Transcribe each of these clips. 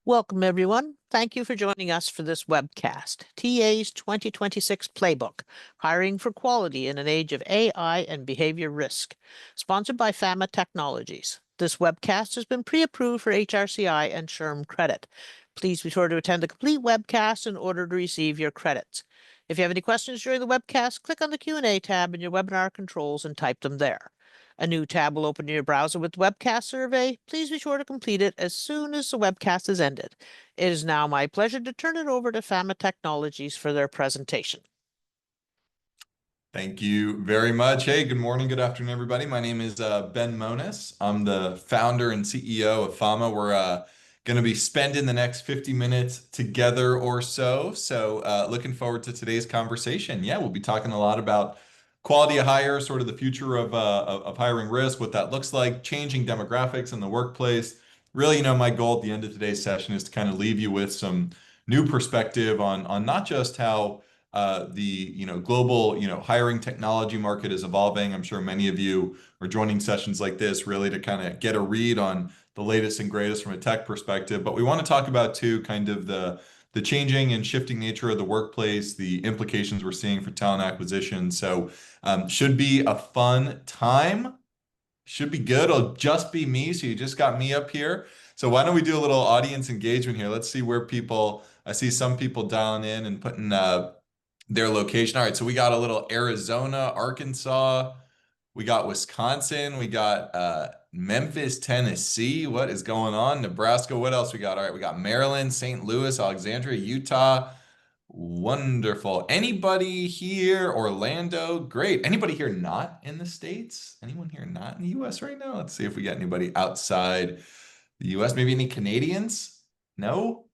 Welcome, everyone. Thank you for joining us for this webcast, TA's 2026 Playbook, Hiring for Quality in an Age of AI and Behavior Risk, sponsored by Fama Technologies. This webcast has been pre-approved for HRCI and SHRM credit. Please be sure to attend the complete webcast in order to receive your credits. If you have any questions during the webcast, click on the Q&A tab in your webinar controls and type them there. A new tab will open in your browser with the webcast survey. Please be sure to complete it as soon as the webcast is ended. It is now my pleasure to turn it over to Fama Technologies for their presentation. Thank you very much. Hey, good morning, good afternoon, everybody. My name is Ben Mones. I'm the founder and CEO of Fama. We're going to be spending the next 50 minutes together or so. Looking forward to today's conversation. Yeah, we'll be talking a lot about quality of hire, sort of the future of hiring risk, what that looks like, changing demographics in the workplace. Really, my goal at the end of today's session is to kind of leave you with some new perspective on not just how the global hiring technology market is evolving. I'm sure many of you are joining sessions like this really to kind of get a read on the latest and greatest from a tech perspective. But we want to talk about too kind of the changing and shifting nature of the workplace, the implications we're seeing for talent acquisition. So should be a fun time. Should be good. It'll just be me. So you just got me up here. So why don't we do a little audience engagement here? Let's see where I see some people dialing in and putting their location. All right, so we got a little Arizona, Arkansas, we got Wisconsin, we got Memphis, Tennessee. What is going on? Nebraska. What else we got? All right, we got Maryland, St. Louis, Alexandria, Utah. Wonderful. Anybody here? Orlando. Great. Anybody here not in the States? Anyone here not in the US right now? Let's see if we got anybody outside the US. Maybe any Canadians? No?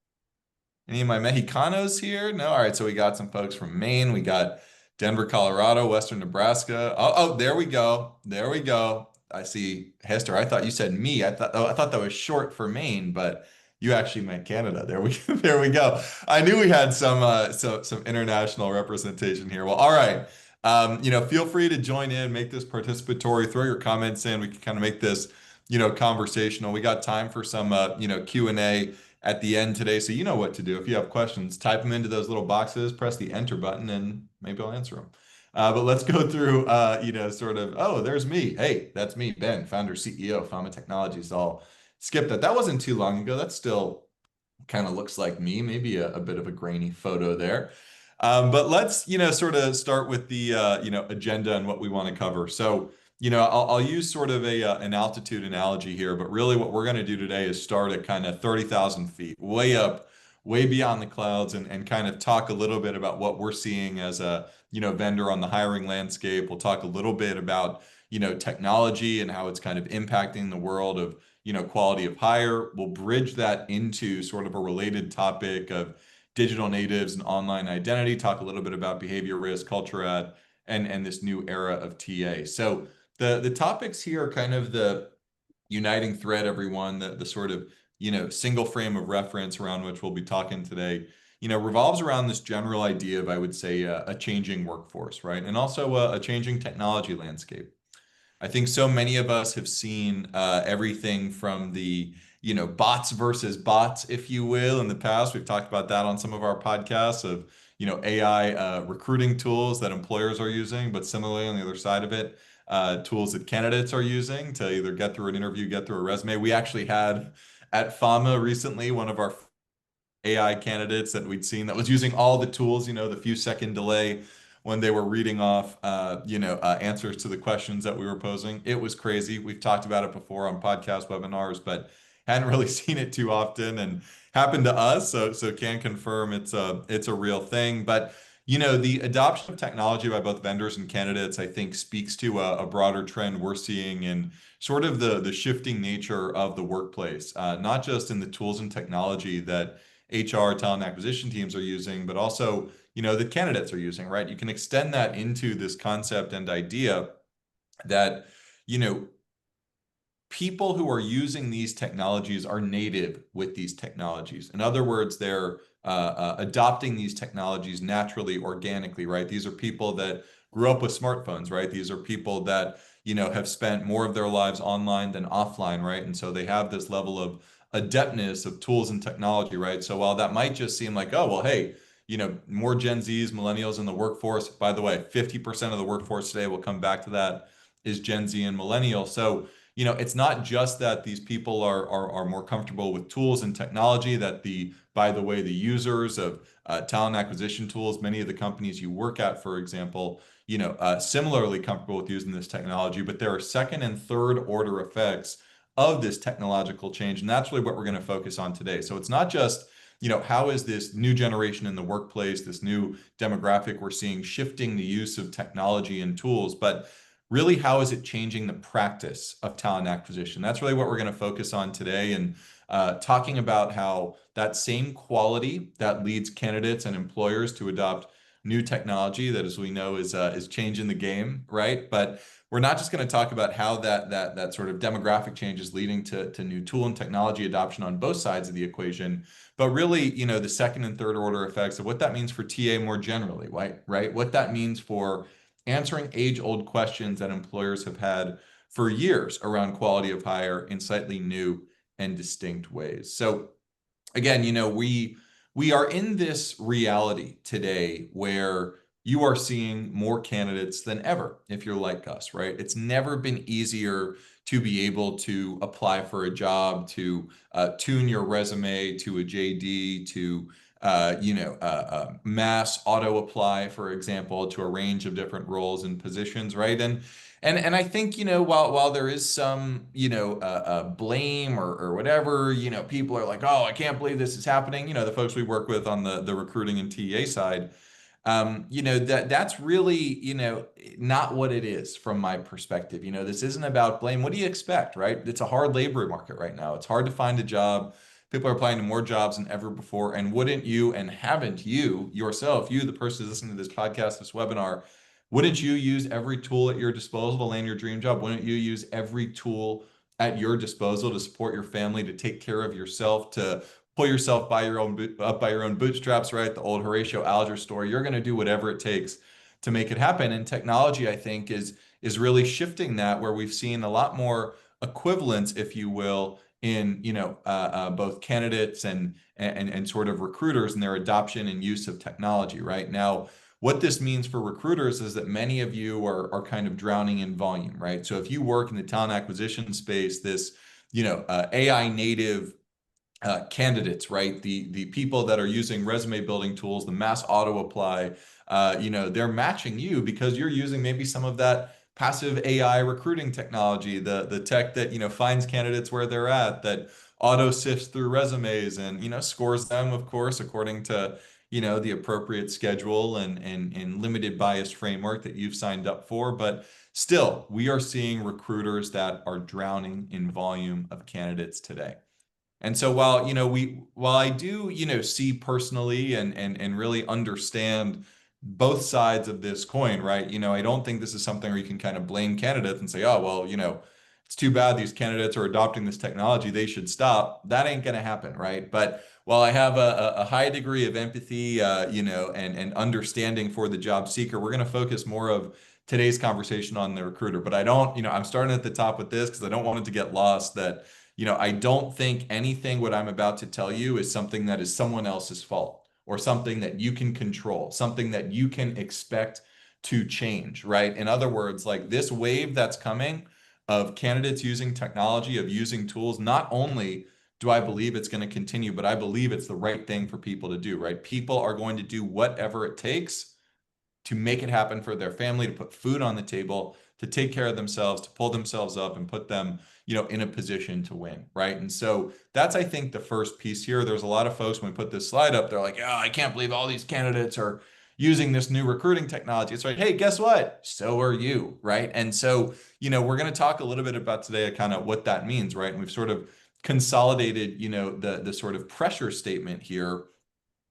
Any of my Mexicanos here? No? All right, so we got some folks from Maine. We got Denver, Colorado, Western Nebraska. Oh, there we go. There we go. I see Hester. I thought you said me. I thought that was short for Maine, but you actually meant Canada. There we go. I knew we had some international representation here. Well, all right. Feel free to join in, make this participatory, throw your comments in. We can kind of make this, conversational. We got time for some, Q&A at the end today. So you know what to do. If you have questions, type them into those little boxes, press the enter button, and maybe I'll answer them. But let's go through, oh, there's me. Hey, that's me, Ben, founder, CEO of Fama Technologies. I'll skip that. That wasn't too long ago. That still kind of looks like me, maybe a bit of a grainy photo there. But let's, sort of start with the, agenda and what we want to cover. So, I'll use sort of an altitude analogy here, but really what we're going to do today is start at kind of 30,000 feet, way up, way beyond the clouds, and kind of talk a little bit about what we're seeing as a, vendor on the hiring landscape. We'll talk a little bit about, technology and how it's kind of impacting the world of, quality of hire. We'll bridge that into sort of a related topic of digital natives and online identity, talk a little bit about behavior risk, culture ad, and this new era of TA. So the topics here are kind of the uniting thread, everyone, the sort of, single frame of reference around which we'll be talking today, revolves around this general idea of, I would say, a changing workforce, right? And also a changing technology landscape. I think so many of us have seen everything from the, bots versus bots, if you will, in the past. We've talked about that on some of our podcasts of, AI recruiting tools that employers are using, but similarly on the other side of it, tools that candidates are using to either get through an interview, get through a resume. We actually had at Fama recently one of our AI candidates that we'd seen that was using all the tools, the few second delay when they were reading off, answers to the questions that we were posing. It was crazy. We've talked about it before on podcast webinars, but hadn't really seen it too often and happened to us. So can confirm it's a real thing. But the adoption of technology by both vendors and candidates, I think, speaks to a broader trend we're seeing in sort of the shifting nature of the workplace, not just in the tools and technology that HR talent acquisition teams are using, but also, the candidates are using, right? You can extend that into this concept and idea that, people who are using these technologies are native with these technologies. In other words, they're adopting these technologies naturally, organically, right? These are people that grew up with smartphones, right? These are people that, have spent more of their lives online than offline, right? And so they have this level of adeptness of tools and technology, right? So while that might just seem like, oh, well, hey, more Gen Zs, millennials in the workforce. By the way, 50% of the workforce today, we'll come back to that, is Gen Z and millennial. So, it's not just that these people are more comfortable with tools and technology, that by the way, the users of talent acquisition tools, many of the companies you work at, for example, similarly comfortable with using this technology, but there are second and third order effects of this technological change. And that's really what we're going to focus on today. So it's not just, how is this new generation in the workplace, this new demographic we're seeing shifting the use of technology and tools, but really how is it changing the practice of talent acquisition? That's really what we're going to focus on today, and talking about how that same quality that leads candidates and employers to adopt new technology that, as we know, is changing the game, right? But we're not just going to talk about how that sort of demographic change is leading to new tool and technology adoption on both sides of the equation, but really, the second and third order effects of what that means for TA more generally, right? What that means for answering age-old questions that employers have had for years around quality of hire in slightly new and distinct ways. So again, we are in this reality today where you are seeing more candidates than ever if you're like us, right? It's never been easier to be able to apply for a job, to tune your resume to a JD, to mass auto apply, for example, to a range of different roles and positions, right? And I think, while there is some, blame or whatever, people are like, oh, I can't believe this is happening. The folks we work with on the recruiting and TA side, that's really, not what it is from my perspective. This isn't about blame. What do you expect, right? It's a hard labor market right now. It's hard to find a job. People are applying to more jobs than ever before. And wouldn't you, and haven't you yourself, you, the person who's listening to this podcast, this webinar, wouldn't you use every tool at your disposal to land your dream job? Wouldn't you use every tool at your disposal to support your family, to take care of yourself, to pull yourself up by your own bootstraps, right? The old Horatio Alger story. You're going to do whatever it takes to make it happen. And technology, I think, is really shifting that, where we've seen a lot more equivalence, if you will, in both candidates and sort of recruiters and their adoption and use of technology. Right now, what this means for recruiters is that many of you are kind of drowning in volume, right? So if you work in the talent acquisition space, this AI native candidates, right? The people that are using resume building tools, the mass auto apply, they're matching you because you're using maybe some of that passive AI recruiting technology, the tech that, finds candidates where they're at, that auto sifts through resumes and, scores them, of course, according to, the appropriate schedule and limited bias framework that you've signed up for. But still, we are seeing recruiters that are drowning in volume of candidates today. And so while I do, see personally and really understand both sides of this coin, right? I don't think this is something where you can kind of blame candidates and say, oh, well, it's too bad these candidates are adopting this technology, they should stop. That ain't going to happen, right? But while I have a high degree of empathy, and understanding for the job seeker, we're going to focus more of today's conversation on the recruiter. But I don't, I'm starting at the top with this because I don't want it to get lost that I don't think anything what I'm about to tell you is something that is someone else's fault or something that you can control, something that you can expect to change, right? In other words, like this wave that's coming of candidates using technology, of using tools, not only do I believe it's going to continue, but I believe it's the right thing for people to do, right? People are going to do whatever it takes to make it happen for their family, to put food on the table, to take care of themselves, to pull themselves up and put them, in a position to win, right? And so that's, I think, the first piece here. There's a lot of folks, when we put this slide up, they're like, oh, I can't believe all these candidates are using this new recruiting technology. It's like, hey, guess what? So are you, right? And so, we're going to talk a little bit about today kind of what that means, right? And we've sort of consolidated, the sort of pressure statement here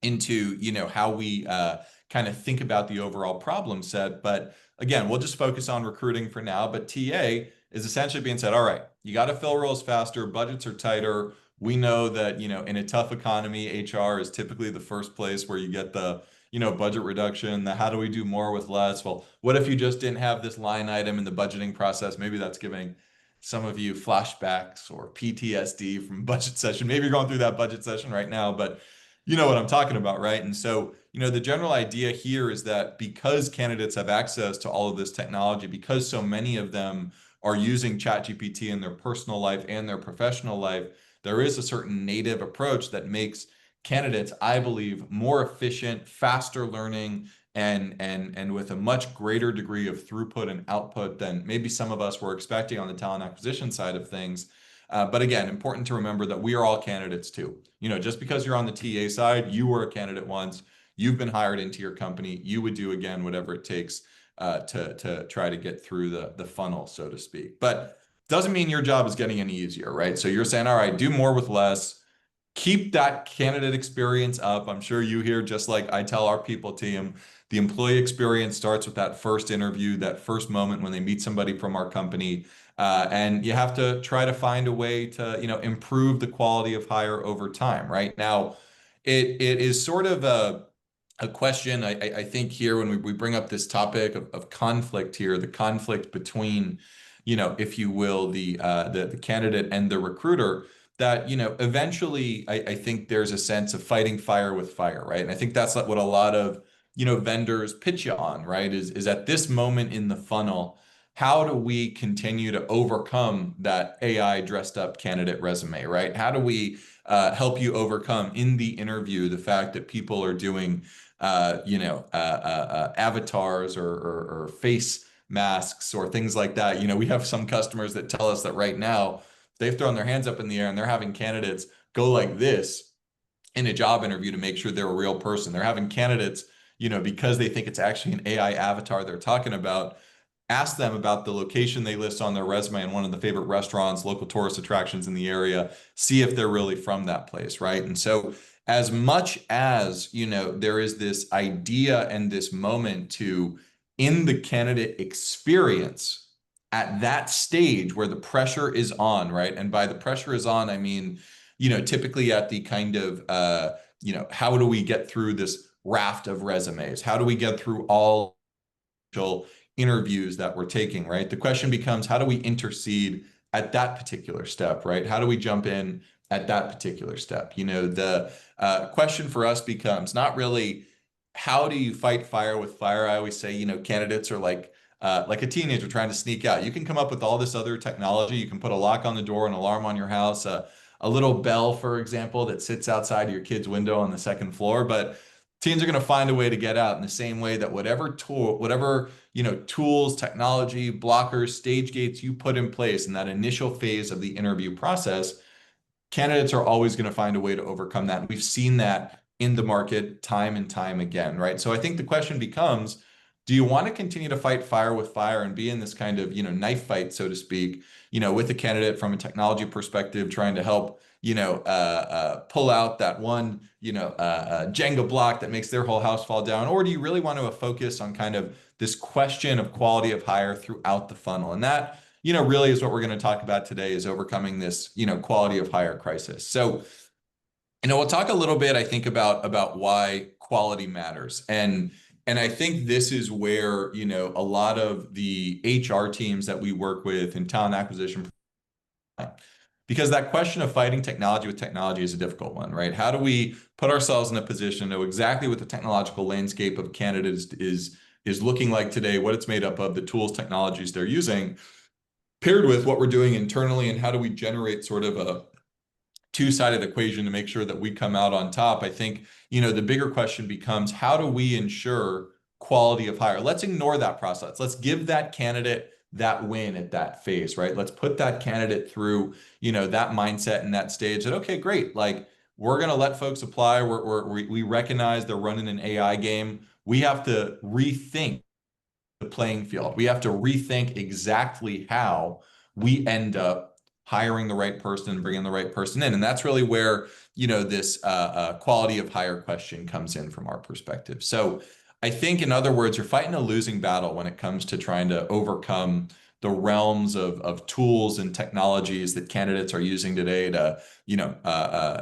into, how we kind of think about the overall problem set. But again, we'll just focus on recruiting for now. But TA is essentially being said, all right, you got to fill roles faster, budgets are tighter. We know that, in a tough economy, HR is typically the first place where you get the, budget reduction, the how do we do more with less? Well, what if you just didn't have this line item in the budgeting process? Maybe that's giving some of you flashbacks or PTSD from budget session. Maybe you're going through that budget session right now, but you know what I'm talking about, right? And so, the general idea here is that because candidates have access to all of this technology, because so many of them are using ChatGPT in their personal life and their professional life, there is a certain native approach that makes candidates, I believe, more efficient, faster learning, and with a much greater degree of throughput and output than maybe some of us were expecting on the talent acquisition side of things. But again, important to remember that we are all candidates too. Just because you're on the TA side, you were a candidate once, you've been hired into your company, you would do again whatever it takes to try to get through the funnel, so to speak. But doesn't mean your job is getting any easier, right? So you're saying, all right, do more with less. Keep that candidate experience up. I'm sure you hear, just like I tell our people team, the employee experience starts with that first interview, that first moment when they meet somebody from our company. And you have to try to find a way to, improve the quality of hire over time, right? Now, it is sort of a question, I think here when we bring up this topic of conflict here, the conflict between, if you will, the candidate and the recruiter, that, eventually I think there's a sense of fighting fire with fire, right? And I think that's what a lot of, vendors pitch you on, right? Is at this moment in the funnel, how do we continue to overcome that AI dressed up candidate resume, right? How do we help you overcome in the interview the fact that people are doing, avatars or face masks or things like that? We have some customers that tell us that right now they've thrown their hands up in the air and they're having candidates go like this in a job interview to make sure they're a real person. They're having candidates, because they think it's actually an AI avatar they're talking about, ask them about the location they list on their resume and one of the favorite restaurants, local tourist attractions in the area, see if they're really from that place, right? And so as much as, there is this idea and this moment to, in the candidate experience, at that stage where the pressure is on, right? And by the pressure is on, I mean, typically at the kind of, how do we get through this raft of resumes? How do we get through all interviews that we're taking, right? The question becomes, how do we intercede at that particular step, right? How do we jump in at that particular step? The question for us becomes not really, how do you fight fire with fire? I always say, candidates are like a teenager trying to sneak out. You can come up with all this other technology. You can put a lock on the door, an alarm on your house, a little bell, for example, that sits outside your kid's window on the second floor. But teens are going to find a way to get out in the same way that whatever tool, tools, technology, blockers, stage gates you put in place in that initial phase of the interview process, candidates are always going to find a way to overcome that. And we've seen that in the market time and time again, right? So I think the question becomes, do you want to continue to fight fire with fire and be in this kind of, knife fight, so to speak, with a candidate from a technology perspective, trying to help, pull out that one, Jenga block that makes their whole house fall down? Or do you really want to focus on kind of this question of quality of hire throughout the funnel? And that, really is what we're going to talk about today, is overcoming this, quality of hire crisis. So, we'll talk a little bit, I think, about why quality matters. And I think this is where, a lot of the HR teams that we work with in talent acquisition, because that question of fighting technology with technology is a difficult one, right? How do we put ourselves in a position to know exactly what the technological landscape of candidates is looking like today, what it's made up of, the tools, technologies they're using, paired with what we're doing internally, and how do we generate sort of a two-sided equation to make sure that we come out on top? I think, the bigger question becomes, how do we ensure quality of hire? Let's ignore that process. Let's give that candidate that win at that phase, right? Let's put that candidate through, that mindset and that stage that, okay, great. Like, we're going to let folks apply. We recognize they're running an AI game. We have to rethink the playing field. We have to rethink exactly how we end up hiring the right person and bringing the right person in. And that's really where, this quality of hire question comes in from our perspective. So I think, in other words, you're fighting a losing battle when it comes to trying to overcome the realms of tools and technologies that candidates are using today to,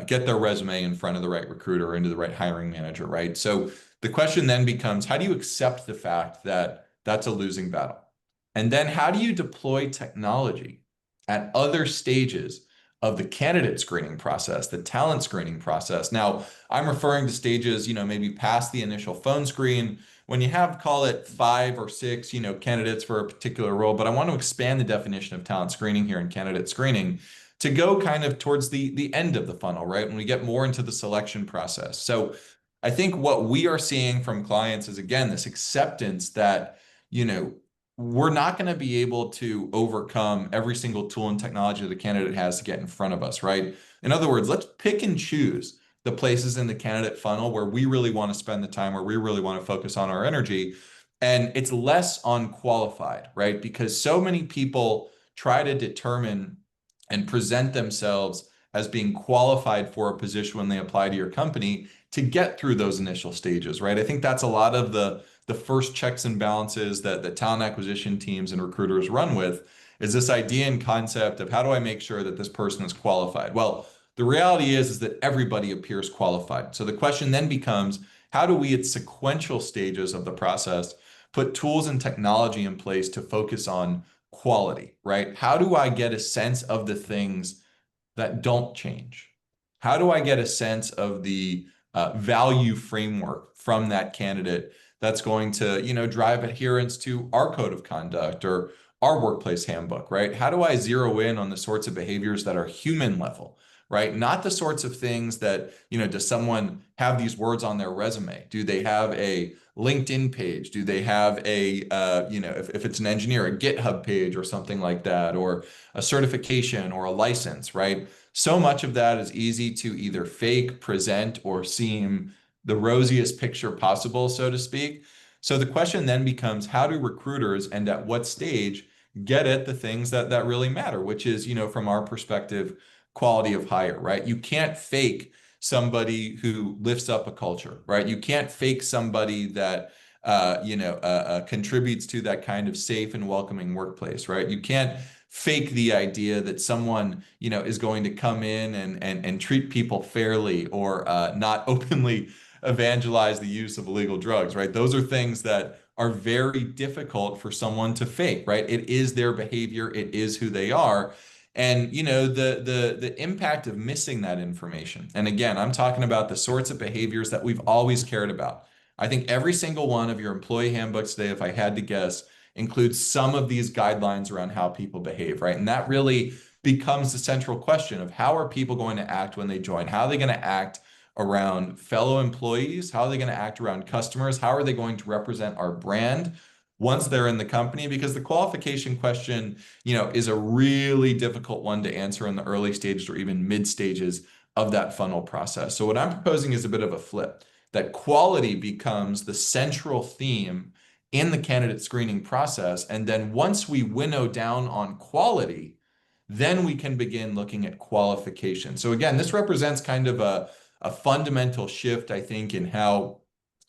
get their resume in front of the right recruiter or into the right hiring manager, right? So The question then becomes, how do you accept the fact that that's a losing battle? And then how do you deploy technology at other stages of the candidate screening process, the talent screening process? Now, I'm referring to stages, maybe past the initial phone screen, when you have, call it 5 or 6, candidates for a particular role. But I want to expand the definition of talent screening here and candidate screening to go kind of towards the end of the funnel, right? When we get more into the selection process. So I think what we are seeing from clients is, again, this acceptance that, we're not going to be able to overcome every single tool and technology that a candidate has to get in front of us, right? In other words, let's pick and choose the places in the candidate funnel where we really want to spend the time, where we really want to focus on our energy. And it's less on qualified, right? Because so many people try to determine and present themselves as being qualified for a position when they apply to your company to get through those initial stages, right? I think that's a lot of the first checks and balances that the talent acquisition teams and recruiters run with, is this idea and concept of how do I make sure that this person is qualified? Well, the reality is that everybody appears qualified. So the question then becomes, how do we at sequential stages of the process put tools and technology in place to focus on quality, right? How do I get a sense of the things that don't change? How do I get a sense of the value framework from that candidate that's going to, drive adherence to our code of conduct or our workplace handbook, right? How do I zero in on the sorts of behaviors that are human level, right? Not the sorts of things that, does someone have these words on their resume? Do they have a LinkedIn page? Do they have a, if it's an engineer, a GitHub page or something like that, or a certification or a license, right? So much of that is easy to either fake, present, or seem the rosiest picture possible, so to speak. So the question then becomes, how do recruiters and at what stage get at the things that really matter, which is, from our perspective, quality of hire, right? You can't fake somebody who lifts up a culture, right? You can't fake somebody that contributes to that kind of safe and welcoming workplace, right? You can't fake the idea that someone, is going to come in and treat people fairly or not openly evangelize the use of illegal drugs, right? Those are things that are very difficult for someone to fake, right? It is their behavior, it is who they are. And the impact of missing that information. And again, I'm talking about the sorts of behaviors that we've always cared about. I think every single one of your employee handbooks today, if I had to guess, includes some of these guidelines around how people behave, right? And that really becomes the central question of how are people going to act when they join? How are they going to act around fellow employees? How are they going to act around customers? How are they going to represent our brand once they're in the company? Because the qualification question, is a really difficult one to answer in the early stages or even mid stages of that funnel process. So what I'm proposing is a bit of a flip, that quality becomes the central theme in the candidate screening process. And then once we winnow down on quality, then we can begin looking at qualification. So again, this represents kind of a fundamental shift, I think, in how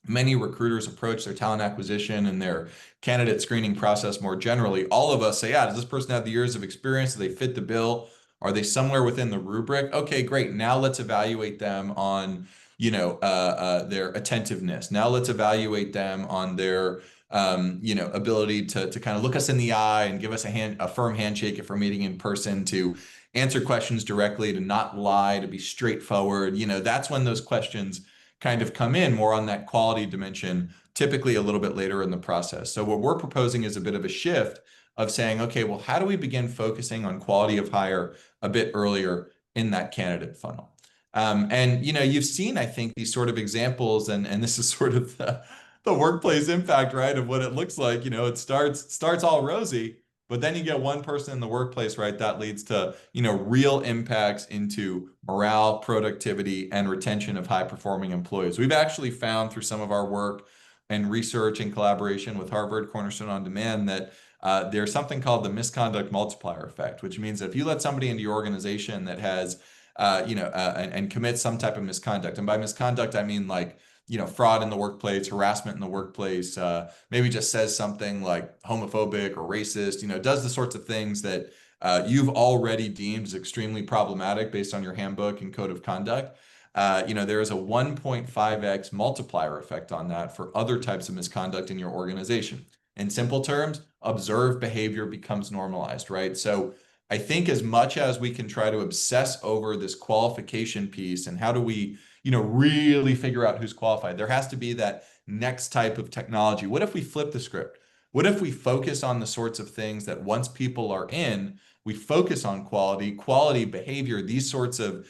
many recruiters approach their talent acquisition and their candidate screening process more generally. All of us say, yeah, does this person have the years of experience? Do they fit the bill? Are they somewhere within the rubric? Okay, great. Now let's evaluate them on, their attentiveness. Now let's evaluate them on their, ability to kind of look us in the eye and give us a firm handshake if we're meeting in person, to answer questions directly, to not lie, to be straightforward. That's when those questions kind of come in more on that quality dimension, typically a little bit later in the process. So what we're proposing is a bit of a shift of saying, okay, well, how do we begin focusing on quality of hire a bit earlier in that candidate funnel? And you've seen, I think, these sort of examples, and this is sort of the workplace impact, right, of what it looks like. It starts all rosy, but then you get one person in the workplace, right, that leads to, real impacts into morale, productivity, and retention of high-performing employees. We've actually found through some of our work and research and collaboration with Harvard Cornerstone On Demand that there's something called the misconduct multiplier effect, which means that if you let somebody into your organization that has, and commits some type of misconduct, and by misconduct, I mean like, fraud in the workplace, harassment in the workplace, maybe just says something like homophobic or racist, does the sorts of things that you've already deemed as extremely problematic based on your handbook and code of conduct. there is a 1.5x multiplier effect on that for other types of misconduct in your organization. In simple terms, observed behavior becomes normalized, right? So I think as much as we can try to obsess over this qualification piece and how do we, really figure out who's qualified, there has to be that next type of technology. What if we flip the script? What if we focus on the sorts of things that once people are in, we focus on quality behavior, these sorts of,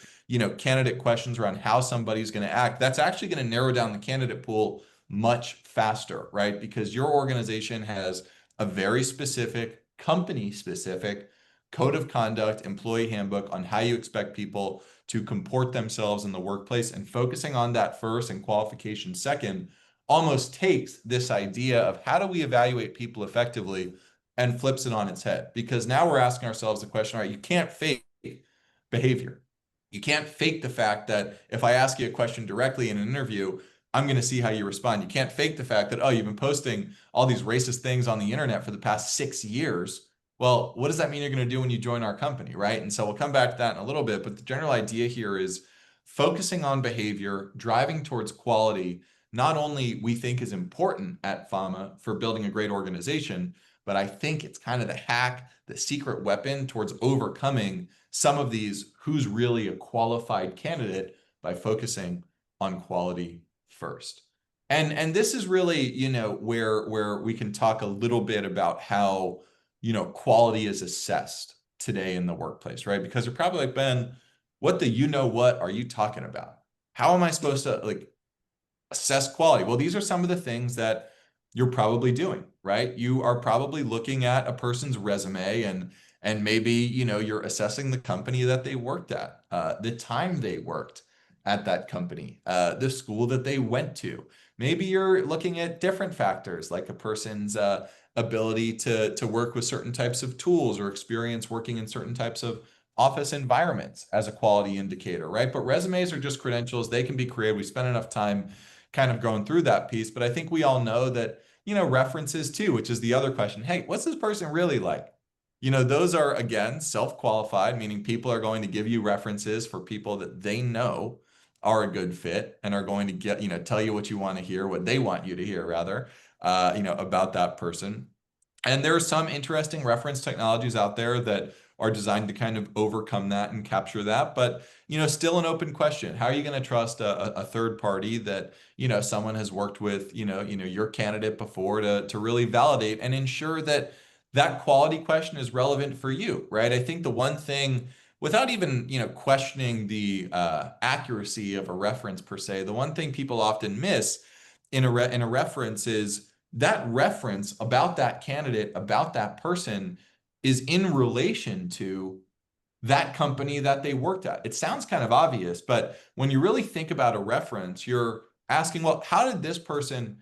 candidate questions around how somebody's going to act. That's actually going to narrow down the candidate pool much faster, right? Because your organization has a very specific, company specific code of conduct, employee handbook on how you expect people to comport themselves in the workplace, and focusing on that first and qualification second almost takes this idea of how do we evaluate people effectively and flips it on its head. Because now we're asking ourselves the question, all right, you can't fake behavior. You can't fake the fact that if I ask you a question directly in an interview, I'm going to see how you respond. You can't fake the fact that, oh, you've been posting all these racist things on the internet for the past 6 years. Well, what does that mean you're going to do when you join our company, right? And so we'll come back to that in a little bit, but the general idea here is focusing on behavior, driving towards quality, not only we think is important at Fama for building a great organization, but I think it's kind of the hack, the secret weapon towards overcoming some of these who's really a qualified candidate by focusing on quality first. And this is really, where we can talk a little bit about how, quality is assessed today in the workplace, right? Because you're probably like, Ben, what what are you talking about? How am I supposed to assess quality? Well, these are some of the things that you're probably doing, right? You are probably looking at a person's resume and maybe, you're assessing the company that they worked at, the time they worked at that company, the school that they went to. Maybe you're looking at different factors like a person's ability to work with certain types of tools or experience working in certain types of office environments as a quality indicator, right? But resumes are just credentials. They can be created. We spend enough time kind of going through that piece, but I think we all know that, references too, which is the other question. Hey, what's this person really like? Those are, again, self-qualified, meaning people are going to give you references for people that they know are a good fit and are going to tell you what you want to hear, what they want you to hear rather, about that person. And there are some interesting reference technologies out there that are designed to kind of overcome that and capture that. But, still an open question. How are you going to trust a third party that, someone has worked with, your candidate before to really validate and ensure that that quality question is relevant for you, right? I think the one thing, without even, questioning the accuracy of a reference per se, the one thing people often miss in a reference is that reference about that candidate, about that person is in relation to that company that they worked at. It sounds kind of obvious, but when you really think about a reference, you're asking, well, how did this person,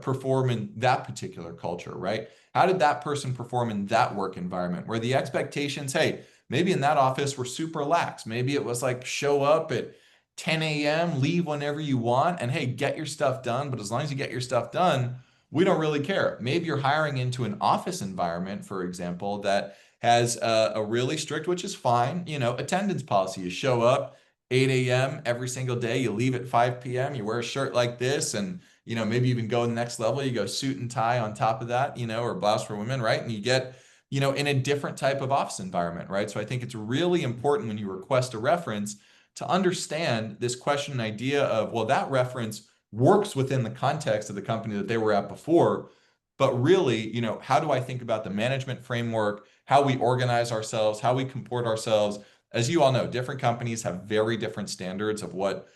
perform in that particular culture, right? How did that person perform in that work environment where the expectations, hey, maybe in that office were super lax. Maybe it was like show up at 10 a.m., leave whenever you want, and hey, get your stuff done. But as long as you get your stuff done, we don't really care. Maybe you're hiring into an office environment, for example, that has a really strict, which is fine, attendance policy. You show up 8 a.m. every single day, you leave at 5 p.m., you wear a shirt like this, and maybe even go to the next level, you go suit and tie on top of that, or blouse for women, right? And you get, in a different type of office environment, right? So I think it's really important when you request a reference to understand this question and idea of, well, that reference works within the context of the company that they were at before, but really, how do I think about the management framework, how we organize ourselves, how we comport ourselves? As you all know, different companies have very different standards of what,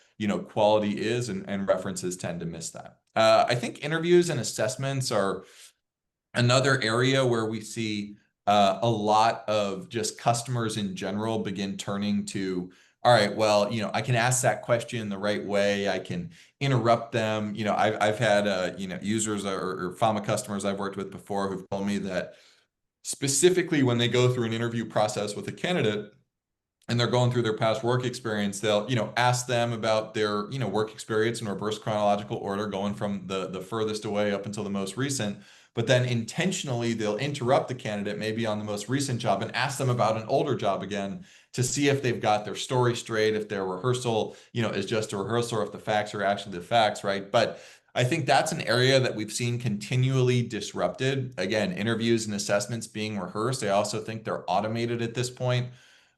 quality is, and references tend to miss that. I think interviews and assessments are another area where we see a lot of just customers in general begin turning to, all right, well, I can ask that question the right way. I can interrupt them. I've had, users or Fama customers I've worked with before who've told me that specifically when they go through an interview process with a candidate and they're going through their past work experience, they'll, ask them about their, work experience in reverse chronological order, going from the furthest away up until the most recent. but then intentionally they'll interrupt the candidate maybe on the most recent job and ask them about an older job again to see if they've got their story straight, if their rehearsal, is just a rehearsal, or if the facts are actually the facts, right? But I think that's an area that we've seen continually disrupted. Again, interviews and assessments being rehearsed. I also think they're automated at this point.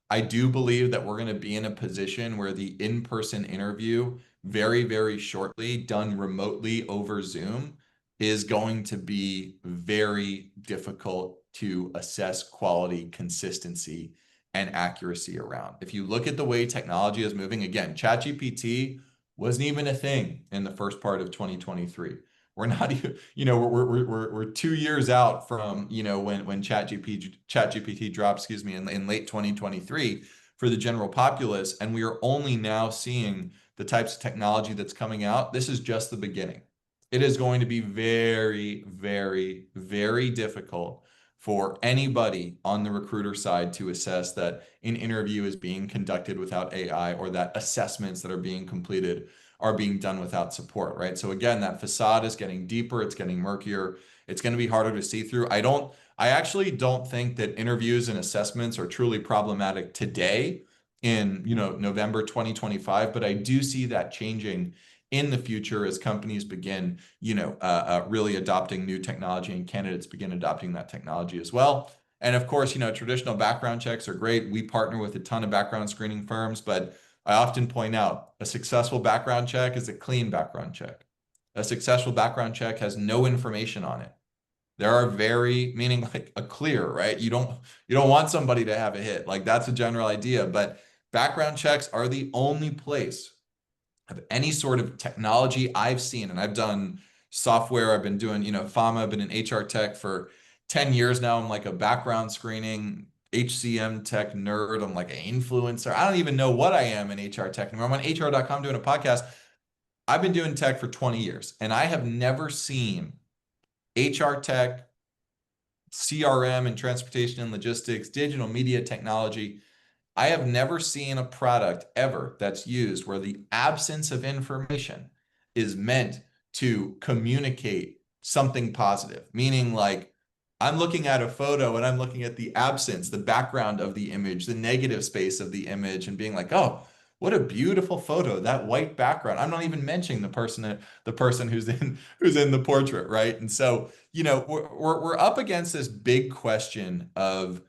I do believe that we're going to be in a position where the in-person interview very, very shortly, done remotely over Zoom, is going to be very difficult to assess quality, consistency, and accuracy around. If you look at the way technology is moving, again, ChatGPT wasn't even a thing in the first part of 2023. We're not even, we're 2 years out from, when ChatGPT dropped, excuse me, in late 2023 for the general populace, and we are only now seeing the types of technology that's coming out. This is just the beginning. It is going to be very, very, very difficult for anybody on the recruiter side to assess that an interview is being conducted without AI, or that assessments that are being completed are being done without support, right? So again, that facade is getting deeper, it's getting murkier, it's going to be harder to see through. I actually don't think that interviews and assessments are truly problematic today in, November 2025, but I do see that changing in the future as companies begin, really adopting new technology, and candidates begin adopting that technology as well. And of course, traditional background checks are great. We partner with a ton of background screening firms, but I often point out a successful background check is a clean background check. A successful background check has no information on it. There are meaning like a clear, right? You don't want somebody to have a hit. Like, that's a general idea, but background checks are the only place of any sort of technology I've seen. And I've done software, I've been doing, Fama, I've been in HR tech for 10 years now. I'm like a background screening HCM tech nerd. I'm like an influencer. I don't even know what I am in HR tech anymore. I'm on HR.com doing a podcast. I've been doing tech for 20 years, and I have never seen HR tech, CRM and transportation and logistics, digital media technology. I have never seen a product ever that's used where the absence of information is meant to communicate something positive. Meaning, like, I'm looking at a photo and I'm looking at the absence, the background of the image, the negative space of the image, and being like, oh, what a beautiful photo, that white background. I'm not even mentioning the person who's in the portrait, right? And so, we're up against this big question of,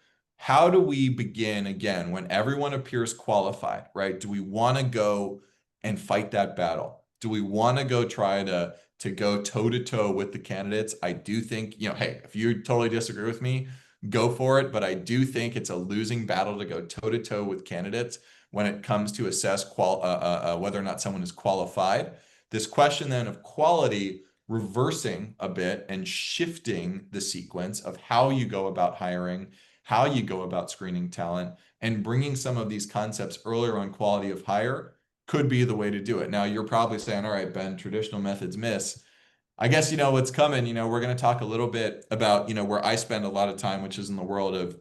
how do we begin again when everyone appears qualified, right? Do we want to go and fight that battle? Do we want to go try to go toe to toe with the candidates? I do think, hey, if you totally disagree with me, go for it. But I do think it's a losing battle to go toe to toe with candidates when it comes to assess whether or not someone is qualified. This question then of quality, reversing a bit and shifting the sequence of how you go about hiring, how you go about screening talent, and bringing some of these concepts earlier on quality of hire could be the way to do it. Now, you're probably saying, all right, Ben, traditional methods miss. I guess, what's coming, we're going to talk a little bit about, where I spend a lot of time, which is in the world of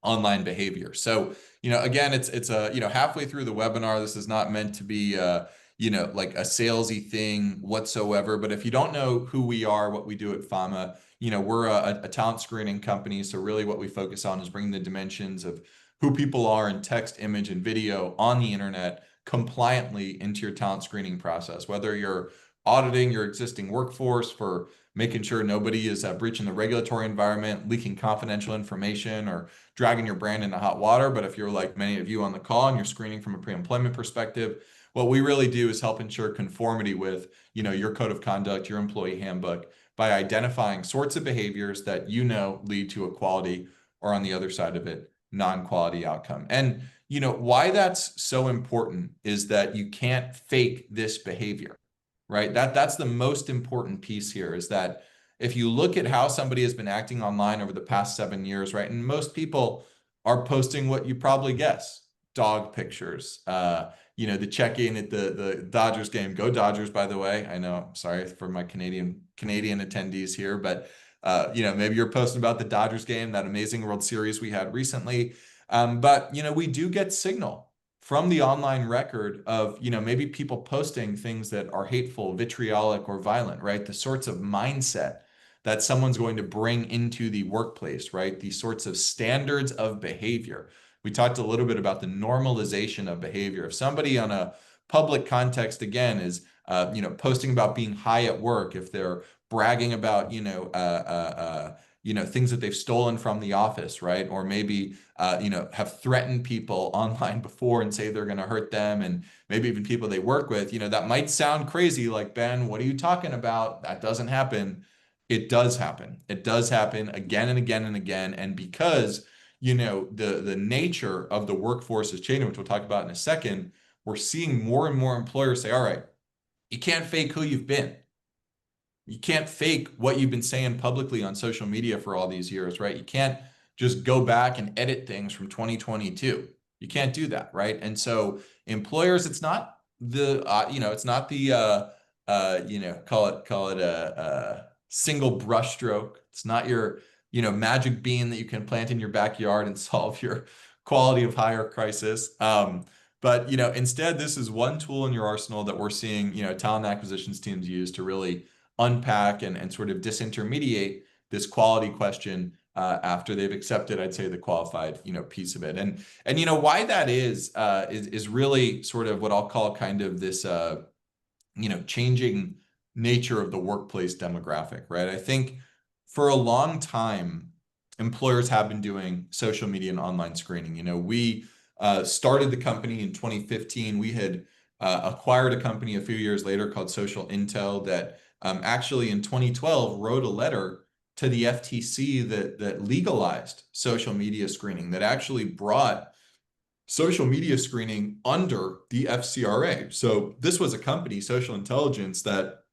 online behavior. So, again, it's halfway through the webinar. This is not meant to be, like a salesy thing whatsoever. But if you don't know who we are, what we do at Fama, we're a talent screening company. So really what we focus on is bringing the dimensions of who people are in text, image, and video on the internet compliantly into your talent screening process, whether you're auditing your existing workforce for making sure nobody is breaching the regulatory environment, leaking confidential information, or dragging your brand into hot water. But if you're like many of you on the call and you're screening from a pre-employment perspective, what we really do is help ensure conformity with, your code of conduct, your employee handbook, by identifying sorts of behaviors that lead to a quality, or on the other side of it, non-quality outcome. And why that's so important is that you can't fake this behavior, right? That's the most important piece here, is that if you look at how somebody has been acting online over the past 7 years, right? And most people are posting what you probably guess: dog pictures, the check-in at the Dodgers game. Go Dodgers, by the way. I know, sorry for my Canadian attendees here, but maybe you're posting about the Dodgers game, that amazing World Series we had recently. But we do get signal from the online record of, maybe people posting things that are hateful, vitriolic, or violent, right? The sorts of mindset that someone's going to bring into the workplace, right? These sorts of standards of behavior. We talked a little bit about the normalization of behavior. If somebody on a public context, again, is posting about being high at work, if they're bragging about, things that they've stolen from the office, right? Or maybe, have threatened people online before and say they're going to hurt them, and maybe even people they work with, that might sound crazy, like, Ben, what are you talking about? That doesn't happen. It does happen. It does happen again and again and again. And because, the nature of the workforce is changing, which we'll talk about in a second, we're seeing more and more employers say, all right, you can't fake who you've been. You can't fake what you've been saying publicly on social media for all these years, right? You can't just go back and edit things from 2022. You can't do that, right? And so employers, it's not the, it's not the, call it a single brushstroke. It's not your, magic bean that you can plant in your backyard and solve your quality of hire crisis. But, instead, this is one tool in your arsenal that we're seeing, talent acquisitions teams use to really unpack and sort of disintermediate this quality question after they've accepted, I'd say, the qualified, piece of it. And why that is really sort of what I'll call kind of this, changing nature of the workplace demographic, right? I think for a long time, employers have been doing social media and online screening. We started the company in 2015. We had acquired a company a few years later called Social Intel that actually in 2012 wrote a letter to the FTC that legalized social media screening, that actually brought social media screening under the FCRA. So this was a company, Social Intelligence, that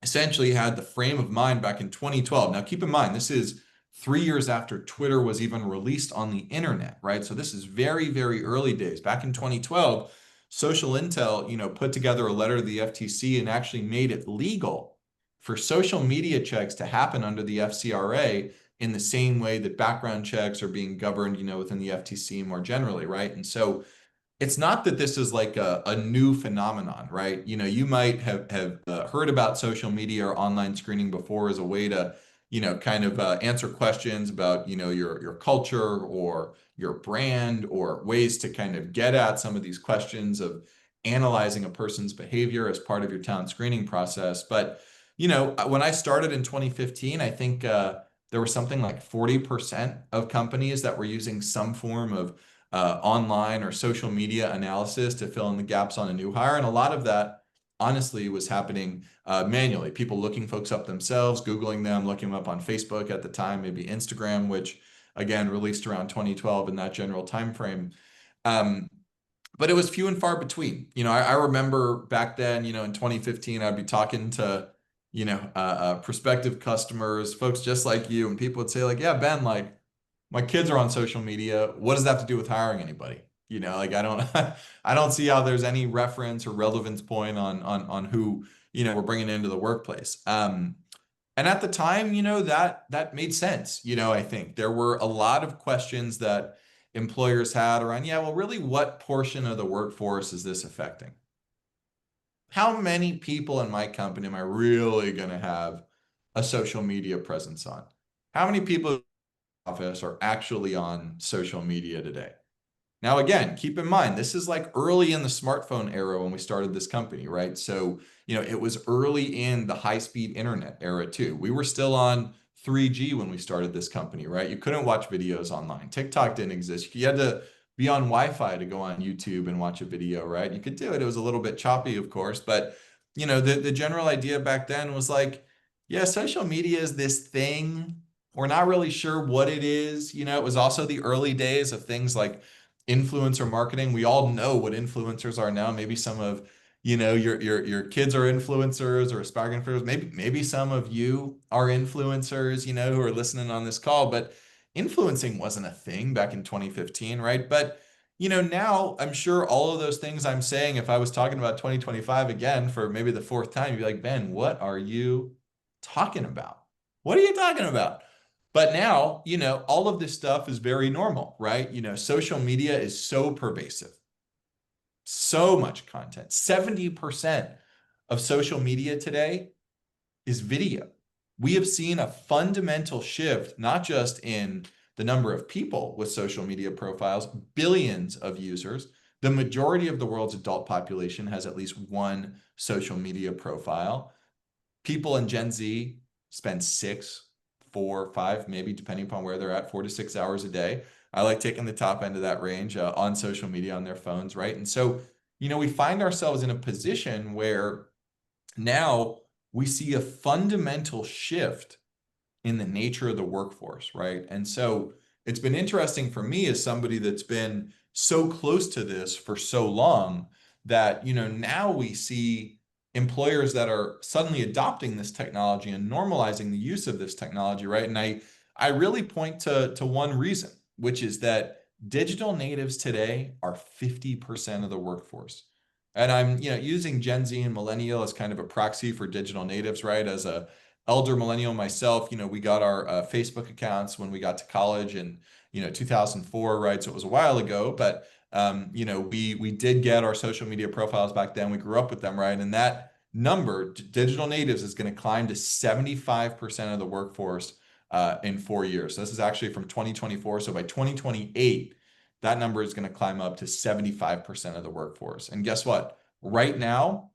essentially had the frame of mind back in 2012. Now, keep in mind, this is 3 years after Twitter was even released on the internet, right? So this is very, very early days. Back in 2012, Social Intel, put together a letter to the FTC and actually made it legal for social media checks to happen under the FCRA in the same way that background checks are being governed, within the FTC more generally, right? And so it's not that this is like a new phenomenon, right? You might have heard about social media or online screening before as a way to, kind of answer questions about, your culture or your brand, or ways to kind of get at some of these questions of analyzing a person's behavior as part of your talent screening process. But, when I started in 2015, I think there were something like 40% of companies that were using some form of online or social media analysis to fill in the gaps on a new hire. And a lot of that, honestly, was happening manually. People looking folks up themselves, Googling them, looking them up on Facebook at the time, maybe Instagram, which again, released around 2012 in that general time frame. But it was few and far between. I remember back then, in 2015, I'd be talking to, prospective customers, folks just like you, and people would say like, yeah, Ben, like, my kids are on social media. What does that have to do with hiring anybody? Like, I don't, I don't see how there's any reference or relevance point on who, we're bringing into the workplace. And at the time, that made sense. I think there were a lot of questions that employers had around, yeah, well, really, what portion of the workforce is this affecting? How many people in my company am I really going to have a social media presence on? How many people office are actually on social media today? Now, again, keep in mind, this is like early in the smartphone era when we started this company, right? So, it was early in the high-speed internet era too. We were still on 3G when we started this company, right? You couldn't watch videos online. TikTok didn't exist. You had to be on Wi-Fi to go on YouTube and watch a video, right? You could do it. It was a little bit choppy, of course, but the general idea back then was like, yeah, social media is this thing. We're not really sure what it is. It was also the early days of things like influencer marketing. We all know what influencers are now. Maybe some of, your kids are influencers or aspiring influencers. Maybe some of you are influencers, who are listening on this call, but influencing wasn't a thing back in 2015, right? But, now I'm sure all of those things I'm saying, if I was talking about 2025 again for maybe the fourth time, you'd be like, Ben, what are you talking about? What are you talking about? But now, all of this stuff is very normal, right? Social media is so pervasive, so much content. 70% of social media today is video. we have seen a fundamental shift, not just in the number of people with social media profiles, billions of users. The majority of the world's adult population has at least one social media profile. People in Gen Z spend 6, 4, 5, maybe depending upon where they're at, 4 to 6 hours a day. I like taking the top end of that range on social media on their phones, right? And so, we find ourselves in a position where now we see a fundamental shift in the nature of the workforce, right? And so it's been interesting for me as somebody that's been so close to this for so long that, now we see employers that are suddenly adopting this technology and normalizing the use of this technology, right? And I really point to one reason, which is that digital natives today are 50% of the workforce. And I'm, using Gen Z and millennial as kind of a proxy for digital natives, right? As a elder millennial myself, we got our Facebook accounts when we got to college in, 2004, right? So it was a while ago, but we did get our social media profiles back then. We grew up with them, right? And that number, digital natives, is going to climb to 75% of the workforce in 4 years. So this is actually from 2024. So by 2028, that number is going to climb up to 75% of the workforce. And guess what? Right now,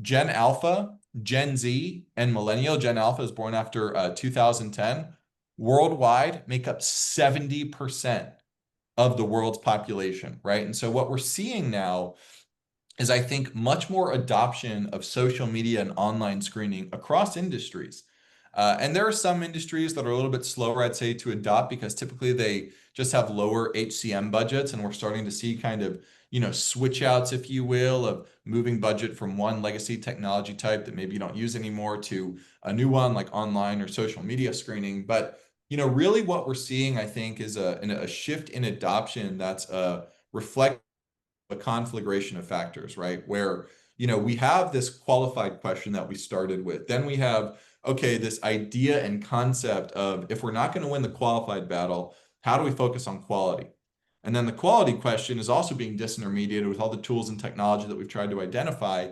Gen Alpha, Gen Z, and Millennial, Gen Alpha is born after 2010, worldwide make up 70% of the world's population, right? And so what we're seeing now is, I think, much more adoption of social media and online screening across industries. And there are some industries that are a little bit slower, I'd say, to adopt because typically they just have lower HCM budgets. And we're starting to see kind of, switch outs, if you will, of moving budget from one legacy technology type that maybe you don't use anymore to a new one like online or social media screening. But, really what we're seeing, I think, is a shift in adoption that's reflect a conflagration of factors, right? Where, we have this qualified question that we started with. Then we have, okay, this idea and concept of, if we're not going to win the qualified battle, how do we focus on quality? And then the quality question is also being disintermediated with all the tools and technology that we've tried to identify.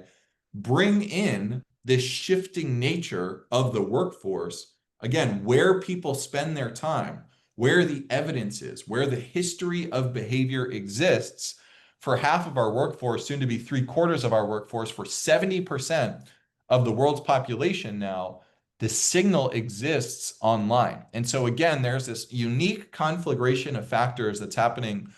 Bring in this shifting nature of the workforce, again, where people spend their time, where the evidence is, where the history of behavior exists for half of our workforce, soon to be 3/4 of our workforce, for 70% of the world's population now. The signal exists online. And so again, there's this unique conflagration of factors that's happening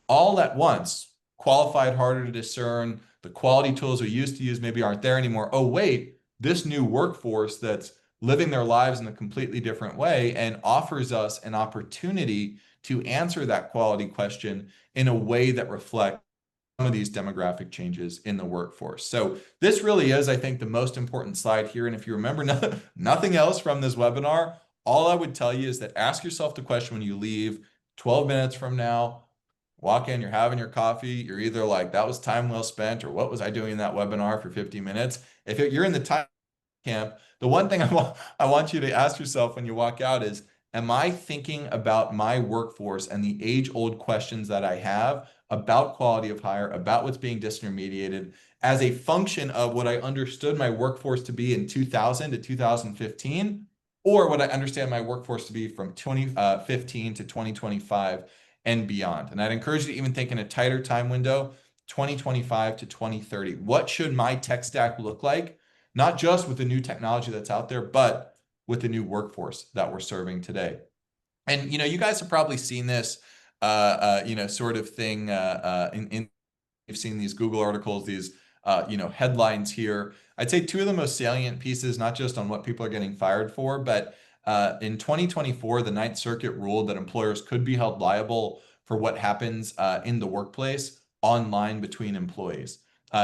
all at once. Qualified, harder to discern. The quality tools we used to use maybe aren't there anymore. Oh, wait, this new workforce that's living their lives in a completely different way and offers us an opportunity to answer that quality question in a way that reflects some of these demographic changes in the workforce. So this really is, I think, the most important slide here. And if you remember nothing else from this webinar, all I would tell you is that ask yourself the question when you leave 12 minutes from now, walk in, you're having your coffee, you're either like, that was time well spent, or what was I doing in that webinar for 50 minutes? If you're in the time camp, the one thing I want you to ask yourself when you walk out is, am I thinking about my workforce and the age-old questions that I have about quality of hire, about what's being disintermediated, as a function of what I understood my workforce to be in 2000 to 2015, or what I understand my workforce to be from 2015 to 2025 and beyond? And I'd encourage you to even think in a tighter time window, 2025 to 2030. What should my tech stack look like? Not just with the new technology that's out there, but with the new workforce that we're serving today. And, you guys have probably seen this, sort of thing you've seen these Google articles, these, headlines here. I'd say two of the most salient pieces, not just on what people are getting fired for, but in 2024, the Ninth Circuit ruled that employers could be held liable for what happens in the workplace online between employees.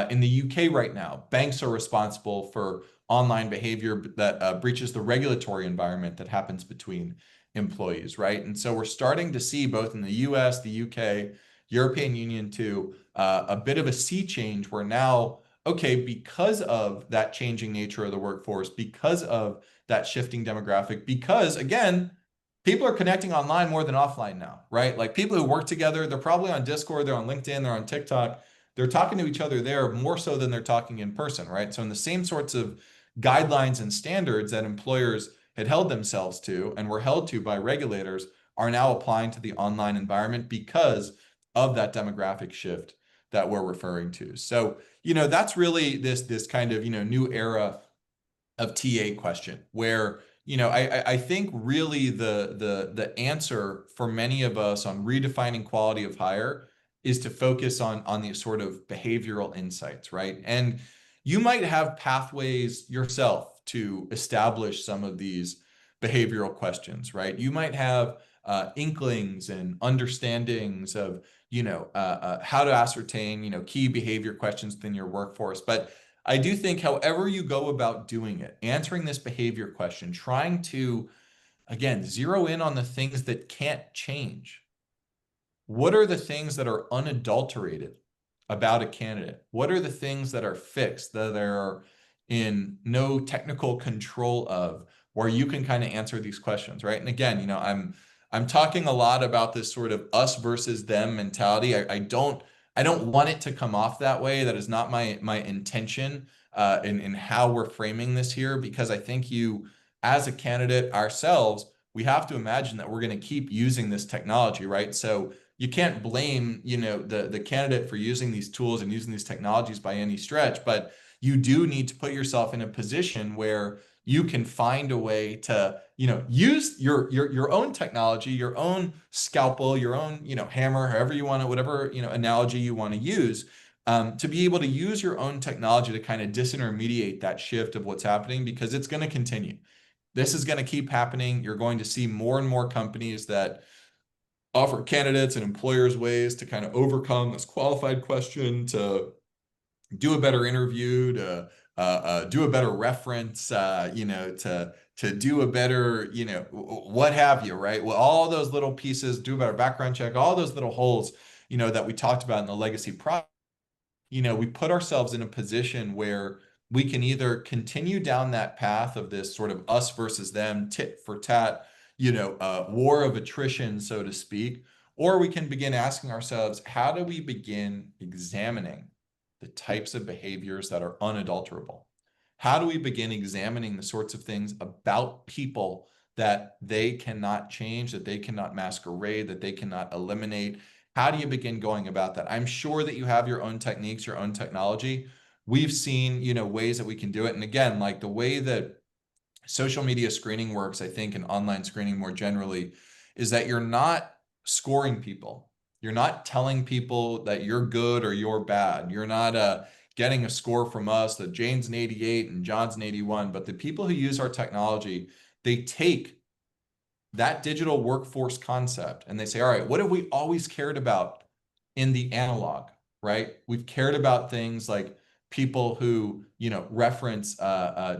In the UK right now, banks are responsible for online behavior that breaches the regulatory environment that happens between employees, right? And so we're starting to see, both in the US, the UK, European Union too, a bit of a sea change where now, okay, because of that changing nature of the workforce, because of that shifting demographic, because again, people are connecting online more than offline now, right? Like people who work together, they're probably on Discord, they're on LinkedIn, they're on TikTok. They're talking to each other there more so than they're talking in person, right? So in the same sorts of guidelines and standards that employers had held themselves to and were held to by regulators are now applying to the online environment because of that demographic shift that we're referring to. So, that's really this kind of, new era of TA question where, I think really the answer for many of us on redefining quality of hire is to focus on the sort of behavioral insights, right? And you might have pathways yourself to establish some of these behavioral questions, right? You might have inklings and understandings of, how to ascertain, key behavior questions within your workforce. But I do think however you go about doing it, answering this behavior question, trying to, again, zero in on the things that can't change. What are the things that are unadulterated about a candidate? What are the things that are fixed, that are in no technical control of, where you can kind of answer these questions, right? And again, I'm talking a lot about this sort of us versus them mentality. I don't want it to come off that way. That is not my intention in how we're framing this here, because I think as a candidate ourselves, we have to imagine that we're going to keep using this technology, right? So you can't blame, the candidate for using these tools and using these technologies by any stretch, but you do need to put yourself in a position where you can find a way to, use your own technology, your own scalpel, your own, hammer, however you want to, whatever, analogy you want to use, to be able to use your own technology to kind of disintermediate that shift of what's happening, because it's going to continue. This is going to keep happening. You're going to see more and more companies that offer candidates and employers ways to kind of overcome this qualified question, to do a better interview, to do a better reference, to do a better, what have you, right? Well, all those little pieces, do a better background check, all those little holes, that we talked about in the legacy process. We put ourselves in a position where we can either continue down that path of this sort of us versus them, tit for tat, war of attrition, so to speak, or we can begin asking ourselves, how do we begin examining the types of behaviors that are unadulterable? How do we begin examining the sorts of things about people that they cannot change, that they cannot masquerade, that they cannot eliminate? How do you begin going about that? I'm sure that you have your own techniques, your own technology. We've seen, ways that we can do it. And again, like the way that social media screening works, I think, and online screening more generally, is that you're not scoring people. You're not telling people that you're good or you're bad. You're not getting a score from us that Jane's an 88 and John's an 81. But the people who use our technology, they take that digital workforce concept and they say, all right, what have we always cared about in the analog, right? We've cared about things like people who, reference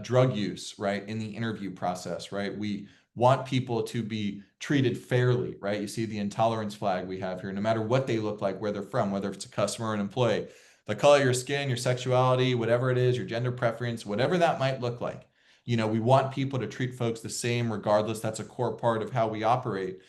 drug use, right, in the interview process, right? We want people to be treated fairly, right? You see the intolerance flag we have here, no matter what they look like, where they're from, whether it's a customer or an employee, the color of your skin, your sexuality, whatever it is, your gender preference, whatever that might look like. We want people to treat folks the same regardless. That's a core part of how we operate.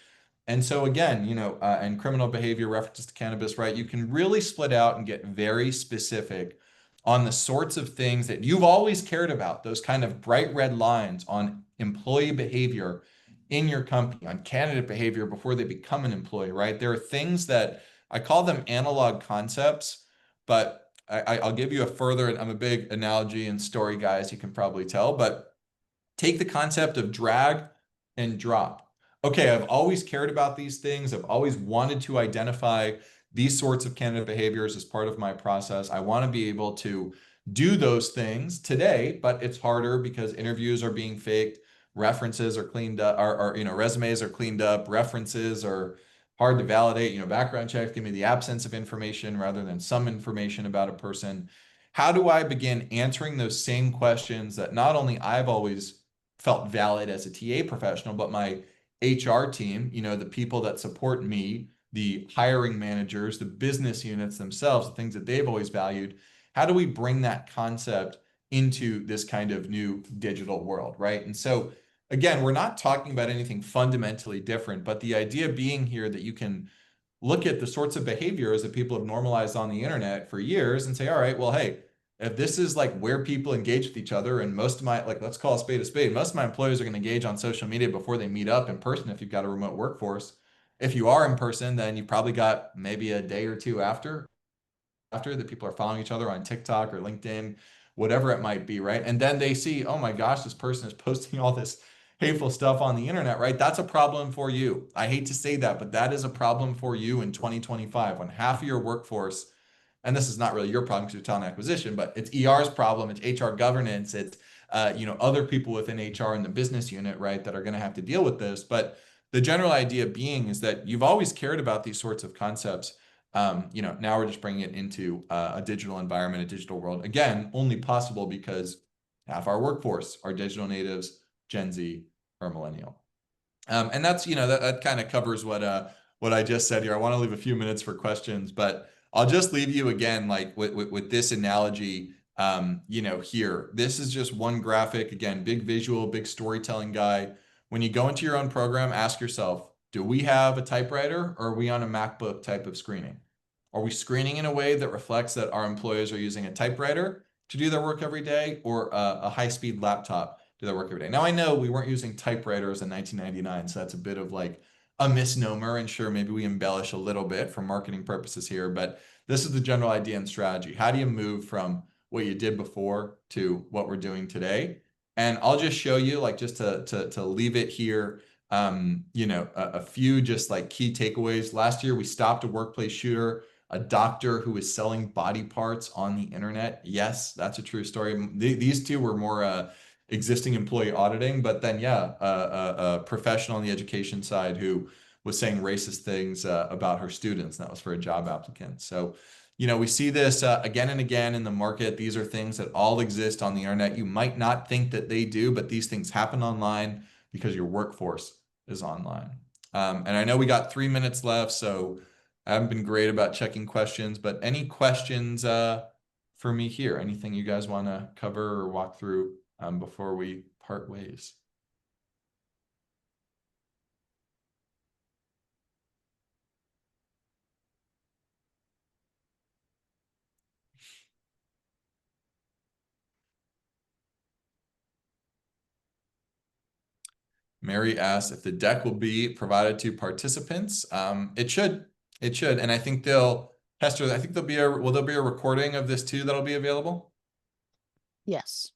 And so again, and criminal behavior references to cannabis, right? You can really split out and get very specific on the sorts of things that you've always cared about, those kind of bright red lines on employee behavior in your company, on candidate behavior before they become an employee, right? There are things that I call them analog concepts, but I'll give you a further, I'm a big analogy and story guy, as you can probably tell, but take the concept of drag and drop. Okay, I've always cared about these things. I've always wanted to identify these sorts of candidate behaviors as part of my process. I want to be able to do those things today, but it's harder because interviews are being faked, references are cleaned up, or resumes are cleaned up, references are hard to validate. Background checks give me the absence of information rather than some information about a person. How do I begin answering those same questions that not only I've always felt valid as a TA professional, but my HR team, the people that support me, the hiring managers, the business units themselves, the things that they've always valued. How do we bring that concept into this kind of new digital world, right? And so, again, we're not talking about anything fundamentally different, but the idea being here that you can look at the sorts of behaviors that people have normalized on the internet for years and say, all right, well, hey, if this is like where people engage with each other, and most of my, like, let's call a spade, most of my employees are going to engage on social media before they meet up in person if you've got a remote workforce. If you are in person, then you probably got maybe a day or two after that people are following each other on TikTok or LinkedIn, whatever it might be, right? And then they see, oh my gosh, this person is posting all this hateful stuff on the internet, right? That's a problem for you. I hate to say that, but that is a problem for you in 2025 when half of your workforce, and this is not really your problem because you're talent acquisition, but it's ER's problem, it's HR governance, it's other people within HR in the business unit, right, that are going to have to deal with this. But the general idea being is that you've always cared about these sorts of concepts. Now we're just bringing it into a digital environment, a digital world. Again, only possible because half our workforce are digital natives, Gen Z, or millennial. And that's, that kind of covers what I just said here. I want to leave a few minutes for questions, but I'll just leave you again, like with this analogy, here. This is just one graphic, again, big visual, big storytelling guy. When you go into your own program, ask yourself, do we have a typewriter or are we on a MacBook type of screening? Are we screening in a way that reflects that our employees are using a typewriter to do their work every day or a high-speed laptop to do their work every day? Now, I know we weren't using typewriters in 1999, so that's a bit of like a misnomer. And sure, maybe we embellish a little bit for marketing purposes here, but this is the general idea and strategy. How do you move from what you did before to what we're doing today? And I'll just show you, like, just to leave it here, a few just like key takeaways. Last year, we stopped a workplace shooter, a doctor who was selling body parts on the internet. Yes, that's a true story. These two were more existing employee auditing, but then, yeah, a professional on the education side who was saying racist things about her students. And that was for a job applicant. So, we see this again and again in the market. These are things that all exist on the internet. You might not think that they do, but these things happen online because your workforce is online. And I know we got 3 minutes left, so I haven't been great about checking questions, but any questions for me here? Anything you guys want to cover or walk through before we part ways? Mary asks if the deck will be provided to participants. It should. And I think Hester, I think will there be a recording of this too that'll be available? Yes.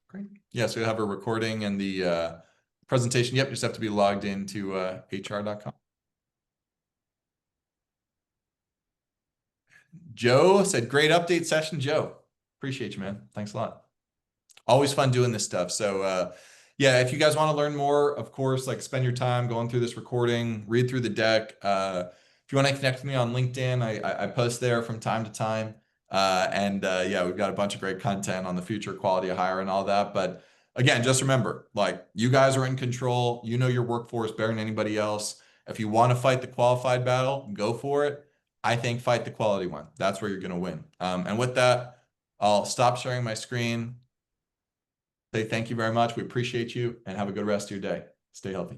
Great. Yeah, so you'll have a recording and the presentation. Yep, you just have to be logged into hr.com. Joe said, great update session, Joe. Appreciate you, man. Thanks a lot. Always fun doing this stuff. So yeah, if you guys want to learn more, of course, like spend your time going through this recording, read through the deck. If you want to connect with me on LinkedIn, I post there from time to time. Yeah, we've got a bunch of great content on the future quality of hire and all that. But again, just remember, like, you guys are in control. You know your workforce better than anybody else. If you want to fight the qualified battle, go for it. I think fight the quality one. That's where you're going to win. And with that, I'll stop sharing my screen. Say thank you very much. We appreciate you and have a good rest of your day. Stay healthy.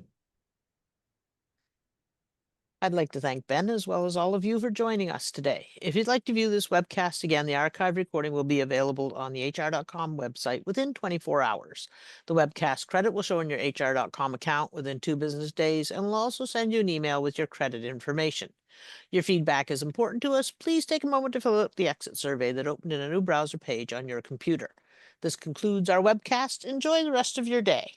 I'd like to thank Ben as well as all of you for joining us today. If you'd like to view this webcast again, the archive recording will be available on the hr.com website within 24 hours. The webcast credit will show in your hr.com account within 2 business days and will also send you an email with your credit information. Your feedback is important to us. Please take a moment to fill out the exit survey that opened in a new browser page on your computer. This concludes our webcast. Enjoy the rest of your day.